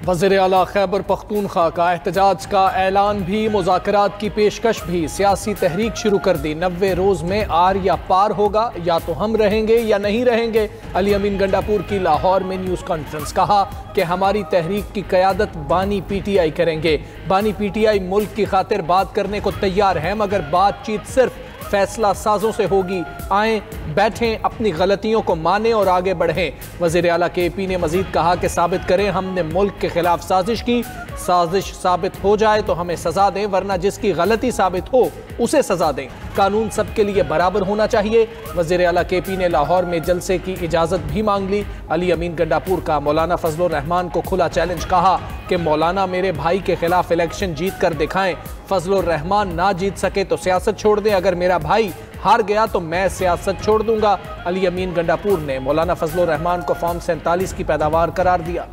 वज़ीर आला खैबर पख्तूनख्वा का एहतजाज का ऐलान भी, मुज़ाकरात की पेशकश भी, सियासी तहरीक शुरू कर दी। 90 रोज़ में आर या पार होगा, या तो हम रहेंगे या नहीं रहेंगे। अली अमीन गंडापुर की लाहौर में न्यूज़ कॉन्फ्रेंस, कहा कि हमारी तहरीक की क़यादत बानी PTI करेंगे। बानी PTI मुल्क की खातिर बात करने को तैयार हैं, मगर बातचीत सिर्फ फैसला साजों से होगी। आए बैठें, अपनी गलतियों को माने और आगे बढ़ें। वज़ीर आला KP ने मजीद कहा कि साबित करें हमने मुल्क के खिलाफ साजिश की, साजिश साबित हो जाए तो हमें सजा दें, वरना जिसकी गलती साबित हो उसे सजा दें। कानून सबके लिए बराबर होना चाहिए। वज़ीर आला KP ने लाहौर में जलसे की इजाज़त भी मांग ली। अली अमीन गंडापुर का मौलाना फजलुर रहमान को खुला चैलेंज, कहा कि मौलाना मेरे भाई के खिलाफ इलेक्शन जीत कर दिखाएं। फजलुर रहमान ना जीत सके तो सियासत छोड़ दें, अगर मेरा भाई हार गया तो मैं सियासत छोड़ दूंगा। अली अमीन गंडापुर ने मौलाना फजलुर रहमान को फॉर्म 47 की पैदावार करार दिया।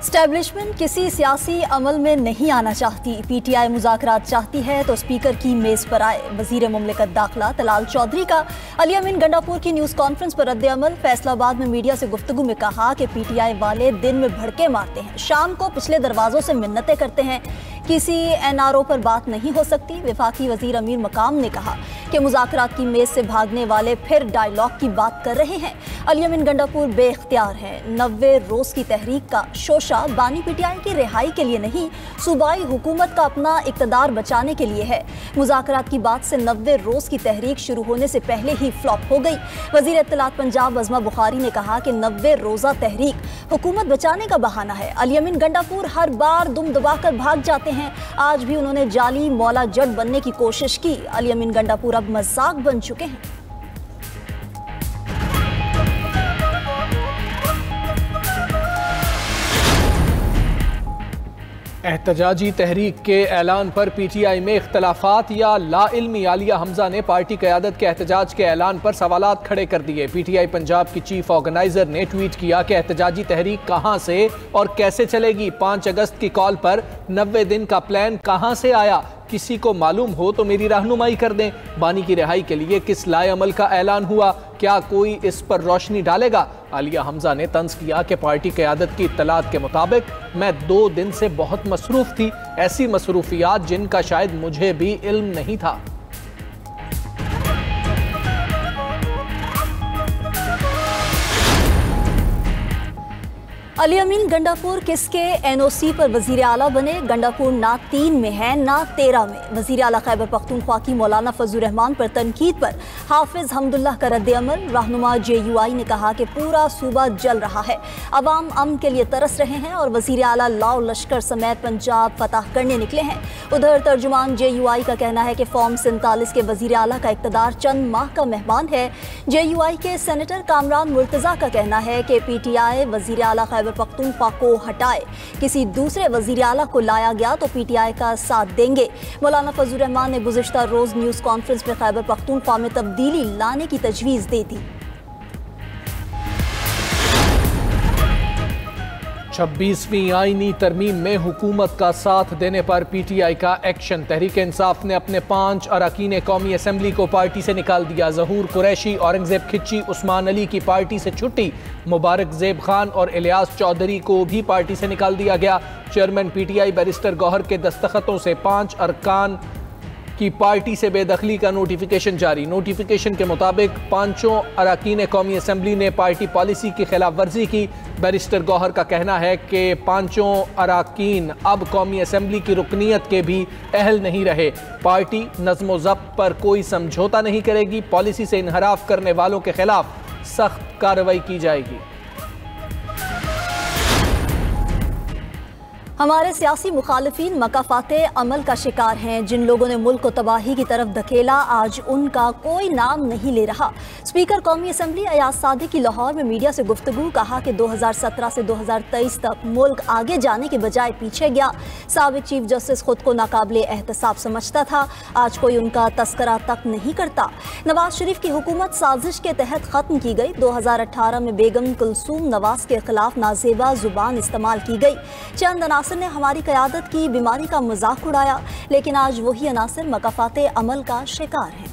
एस्टैब्लिशमेंट किसी सियासी अमल में नहीं आना चाहती। PTI मुज़ाकरात चाहती है तो स्पीकर की मेज़ पर आए। वज़ीर मुमलिकत दाखिला तलाल चौधरी का अली अमीन गंडापुर की न्यूज़ कॉन्फ्रेंस पर रद्द-ए-अमल। फैसलाबाद में मीडिया से गुफ्तगू में कहा कि PTI वाले दिन में भड़के मारते हैं, शाम को पिछले दरवाज़ों से मिन्नतें करते हैं, किसी NRO पर बात नहीं हो सकती। वफाकी वज़ीर अमीर मकाम ने कहा कि मुज़ाकरात की मेज़ से भागने वाले फिर डायलॉग की बात कर रहे हैं। अली अमीन गंडापुर बेख्तियार है। 90 रोज़ की तहरीक का शोशा बानी PTI की रिहाई के लिए नहीं, सूबाई हुकूमत का अपना इक़्तिदार बचाने के लिए है। मुज़ाकरात की बात से 90 रोज़ की तहरीक शुरू होने से पहले ही फ्लॉप हो गई। वज़ीर इत्तलात पंजाब अज़मा बुखारी ने कहा कि 90 रोज़ा तहरीक हुकूमत बचाने का बहाना है। अली अमीन गंडापुर हर बार दुम दबाकर भाग जाते हैं। आज भी उन्होंने जाली मौला जट बनने की कोशिश की। अली अमीन गंडापुर अब मजाक बन चुके हैं। एहतजाजी तहरीक के ऐलान पर PTI में इख्तलाफात या लाइल्मी। आलिया हमजा ने पार्टी क़यादत के एहतजाज के ऐलान पर सवालात खड़े कर दिए। PTI पंजाब की चीफ ऑर्गेनाइजर ने ट्वीट किया कि एहतजाजी तहरीक कहां से और कैसे चलेगी। 5 अगस्त की कॉल पर 90 दिन का प्लान कहां से आया? किसी को मालूम हो तो मेरी रहनुमाई कर दें। बानी की रिहाई के लिए किस लाए अमल का ऐलान हुआ? क्या कोई इस पर रोशनी डालेगा? आलिया हमजा ने तंज किया कि पार्टी क़यादत की इत्तलात के मुताबिक मैं 2 दिन से बहुत मसरूफ़ थी, ऐसी मसरूफियात जिनका शायद मुझे भी इल्म नहीं था। अली अमीन गंडापुर किसके NOC पर वज़ीर आला बने? गंडापुर ना 3 में है ना 13 में। वज़ीर आला खैबर पख्तूनख्वा की मौलाना फजलुर रहमान पर तनकीद पर हाफिज हमदुल्लाह का रद्द-ए-अमल। रहनुमा JUI ने कहा कि पूरा सूबा जल रहा है, अवाम अमन के लिए तरस रहे हैं और वज़ीर आला लाओ लश्कर समेत पंजाब फतह करने निकले हैं। उधर तर्जुमान JUI का कहना है कि फॉर्म 47 के वज़ीर आला का इक़्तिदार चंद माह का मेहमान है। JUI के सेनेटर कामरान मुर्तज़ा का कहना है कि PTI वज़ीर आला खैबर पख्तूनख्वा को हटाए, किसी दूसरे वज़ीर आला को लाया गया तो PTI का साथ देंगे। मौलाना फजलुर रहमान ने गुज़िश्ता रोज़ न्यूज़ कॉन्फ्रेंस में खैबर पख्तूनख्वा में तब्दीली लाने की तजवीज़ दी थी। 26वीं आईनी तरमीम में हुकूमत का साथ देने पर PTI का एक्शन। तहरीक इंसाफ ने अपने 5 अरकान कौमी असम्बली को पार्टी से निकाल दिया। ज़हूर कुरैशी, औरंगज़ेब खिच्ची, उस्मान अली की पार्टी से छुट्टी। मुबारक ज़ेब खान और इलियास चौधरी को भी पार्टी से निकाल दिया गया। चेयरमैन PTI बैरिस्टर गौहर के दस्तखतों से 5 अरकान की पार्टी से बेदखली का नोटिफिकेशन जारी। नोटिफिकेशन के मुताबिक 5 अरकान कौमी असम्बली ने पार्टी पॉलिसी की खिलाफ वर्जी की। बैरिस्टर गौहर का कहना है कि 5 अरकान अब कौमी असम्बली की रुकनीत के भी अहल नहीं रहे। पार्टी नज़्म व ज़ब्त पर कोई समझौता नहीं करेगी। पॉलिसी से इनहराफ करने वालों के खिलाफ सख्त कार्रवाई की जाएगी। हमारे सियासी मुखालिफिन मकाफाते अमल का शिकार हैं। जिन लोगों ने मुल्क को तबाही की तरफ धकेला, आज उनका कोई नाम नहीं ले रहा। स्पीकर कौमी असम्बली अयाज सादी की लाहौर में मीडिया से गुफ्तगू, कहा कि 2017 से 2023 तक मुल्क आगे जाने के बजाय पीछे गया। साबिक चीफ जस्टिस खुद को नाकाबिले एहतसाब समझता था, आज कोई उनका तस्करा तक नहीं करता। नवाज शरीफ की हुकूमत साजिश के तहत ख़त्म की गई। 2018 में बेगम कुलसूम नवाज के खिलाफ नाजेबा जुबान इस्तेमाल की गई। चंद अनासर ने हमारी क़यादत की बीमारी का मजाक उड़ाया, लेकिन आज वही अनासर मकाफाते अमल का शिकार हैं।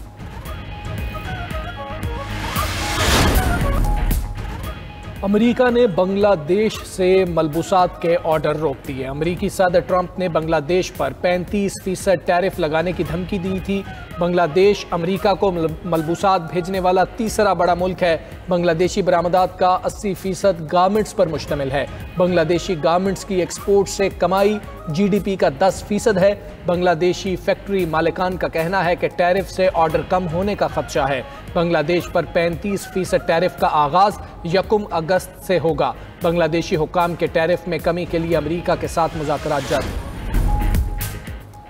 अमेरिका ने बांग्लादेश से मलबूसात के ऑर्डर रोक दिए। अमेरिकी सदर ट्रंप ने बांग्लादेश पर 35% टैरिफ लगाने की धमकी दी थी। बांग्लादेश अमेरिका को मलबूसात भेजने वाला तीसरा बड़ा मुल्क है। बांग्लादेशी बरामदात का 80% गारमेंट्स पर मुश्तमिल है। बांग्लादेशी गारमेंट्स की एक्सपोर्ट से कमाई जीडीपी का 10% है। बांग्लादेशी फैक्ट्री मालिकान का कहना है कि टैरिफ से ऑर्डर कम होने का खदशा है। बांग्लादेश पर 35% टैरिफ का आगाज 1 अगस्त से होगा। बांग्लादेशी हुकाम के टैरिफ में कमी के लिए अमेरिका के साथ मुज़ाकरात जारी।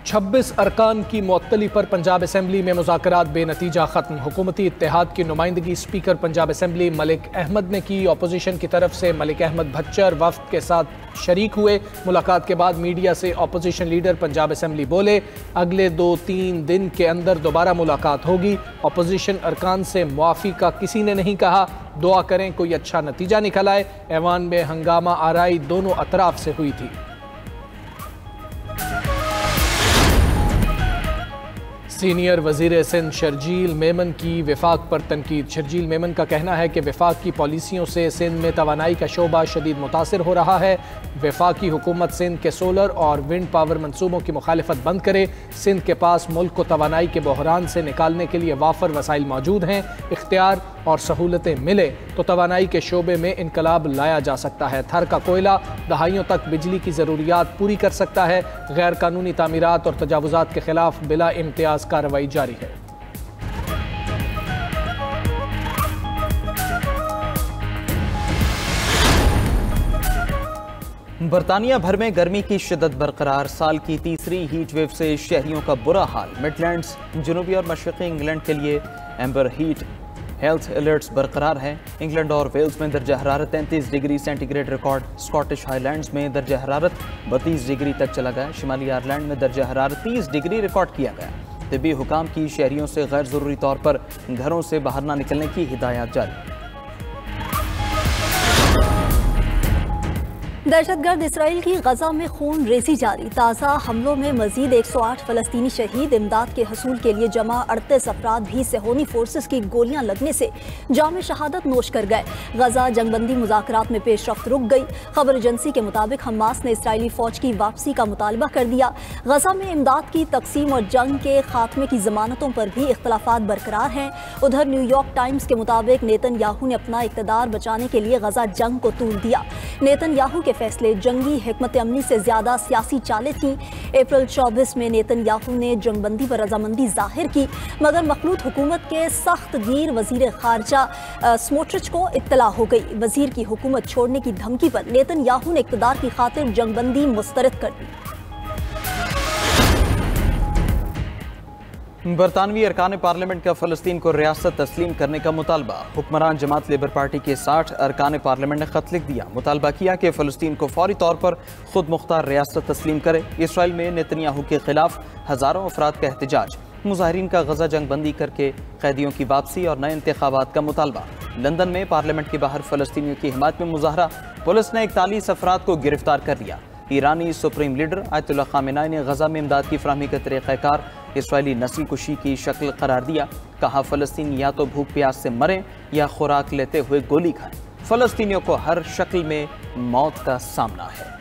26 अरकान की मुअत्तली पर पंजाब असेंबली में मुज़ाकरात बेनतीजा खत्म। हुकूमती इत्तेहाद की नुमाइंदगी स्पीकर पंजाब असेंबली मलिक अहमद ने की। अपोजिशन की तरफ से मलिक अहमद भच्चर वफ्द के साथ शरीक हुए। मुलाकात के बाद मीडिया से अपोजिशन लीडर पंजाब असेंबली बोले, अगले 2-3 दिन के अंदर दोबारा मुलाकात होगी। अपोजिशन अरकान से मुआफ़ी का किसी ने नहीं कहा। दुआ करें कोई अच्छा नतीजा निकल आए। ऐवान में हंगामा आराई दोनों अतराफ से हुई थी। सीनियर वज़ीर सिंध शर्जील मेमन की विफाक पर तनकीद। शर्जील मेमन का कहना है कि विफाक की पॉलिसियों से सिंध में तवानाई का शोबा शदीद मुतासिर हो रहा है। विफाकी हुकूमत सिंध के सोलर और विंड पावर मंसूबों की मुखालिफत बंद करे। सिंध के पास मुल्क को तवानाई के बहरान से निकालने के लिए वाफर वसाइल मौजूद हैं। इख्तियार और सहूलतें मिले तो तवानाई के शोबे में इनकलाब लाया जा सकता है। थर का कोयला दहाइयों तक बिजली की ज़रूरियात पूरी कर सकता है। गैर कानूनी तामीरात और तजावुज़ात के खिलाफ बिला इम्तियाज़ कार्रवाई जारी है। बरतानिया भर में गर्मी की शिद्दत बरकरार। साल की तीसरी हीट वेव से शहरियों का बुरा हाल। मिडलैंड्स, जनूबी और मशरक़ी इंग्लैंड के लिए एम्बर हीट हेल्थ अलर्ट्स बरकरार हैं। इंग्लैंड और वेल्स में दर्जा हरारत 33 degree centigrade record. Scottish highlands में दर्जा हरारत 32 डिग्री तक चला गया। शिमाली आयरलैंड में दर्जा हरारत 30 डिग्री रिकॉर्ड किया गया। तिब्बी हुकाम की शहरियों से गैर ज़रूरी तौर पर घरों से बाहर ना निकलने की हिदायत जारी। दहशतगर्द इसराइल की गजा में खून रेजी जारी। ताज़ा हमलों में मजीद 108 फलस्तीनी शहीद। इमदाद के हसूल के लिए जमा 38 अफराद भी सेहोनी फोर्सेस की गोलियां लगने से जाम शहादत नोश कर गए। गजा जंगबंदी मुज़ाकरात में पेशरफ्त रुक गई। खबर एजेंसी के मुताबिक हमास ने इसराइली फौज की वापसी का मुतालबा कर दिया। गजा में इमदाद की तकसीम और जंग के खात्मे की जमानतों पर भी इख्तलाफात बरकरार हैं। उधर न्यूयॉर्क टाइम्स के मुताबिक नेतन्याहू ने अपना इक़्तिदार बचाने के लिए गजा जंग को तूल दिया। नेतन्याहू के फैसले जंगी हिकमत अमली से ज्यादा सियासी चालें थीं। अप्रैल 24 में नेतन्याहू ने जंगबंदी पर रजामंदी जाहिर की, मगर मखलूत हुकूमत के सख्त गिर वजीर खारजा स्मोट्रिच को इत्तला हो गई। वजीर की हुकूमत छोड़ने की धमकी पर नेतन्याहू ने इक़्तिदार की खातिर जंगबंदी मुस्तरद कर दी। बरतानवी अरकान पार्लियामेंट का फ़लस्तीन को रियासत तस्लीम करने का मुतालबा। हुक्मरान जमात लेबर पार्टी के 60 अरकान पार्लियामेंट ने खत लिख दिया। मुतालबा किया कि फ़लस्तीन को फौरी तौर पर खुद मुख्तार रियासत तस्लीम करे। इसराइल में नेतन्याहू के खिलाफ हज़ारों अफराद का एहतजाज। मुजाहिरीन का गजा जंगबंदी करके कैदियों की वापसी और नए इंतखाबात का मुतालबा। लंदन में पार्लियामेंट के बाहर फ़लस्तीनियों की हिमायत में मुजाहरा। पुलिस ने 41 अफराद को गिरफ्तार कर लिया। ईरानी सुप्रीम लीडर आयतुल्लाह खामेनी ने गजा में इमदाद की फराहमी का तरीक़ाकार इसराइली नस्ल कुशी की शक्ल करार दिया। कहा फ़लस्तीन या तो भूख प्यास से मरें या खुराक लेते हुए गोली खाएं। फ़लस्तीनियों को हर शक्ल में मौत का सामना है।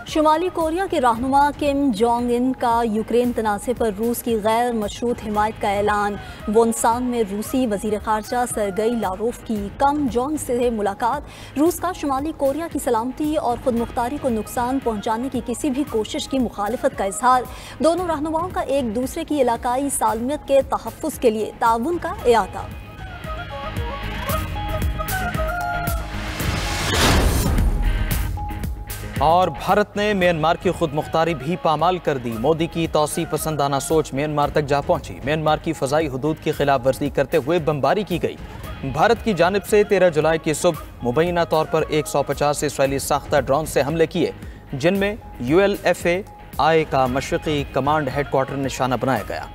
शुमाली कोरिया के रहनुमा किम जोंग इन का यूक्रेन तनाज़े पर रूस की गैर मशरूत हिमायत का ऐलान। वोनसान में रूसी वज़ीर ख़ारजा सरगई लारोफ की कम जोंग से मुलाकात। रूस का शुमाली कोरिया की सलामती और खुद मुख्तारी को नुकसान पहुँचाने की किसी भी कोशिश की मुखालिफत का इजहार। दोनों रहनुमाओं का एक दूसरे की इलाकाई सालमियत के तहफ़्फ़ुज़ के लिए ताउन का इरादा। और भारत ने म्यांमार की खुद मुख्तारी भी पामाल कर दी। मोदी की तौसी पसंदाना सोच म्यांमार तक जा पहुंची। म्यांमार की फ़ज़ाई हुदूद की खिलाफ वर्जी करते हुए बमबारी की गई। भारत की जानिब से 13 जुलाई की सुबह मुबैना तौर पर 150 इसराइली साख्ता ड्रोन से हमले किए, जिनमें ULFAI का मशरक़ी कमांड हेडक्वार्टर निशाना बनाया गया।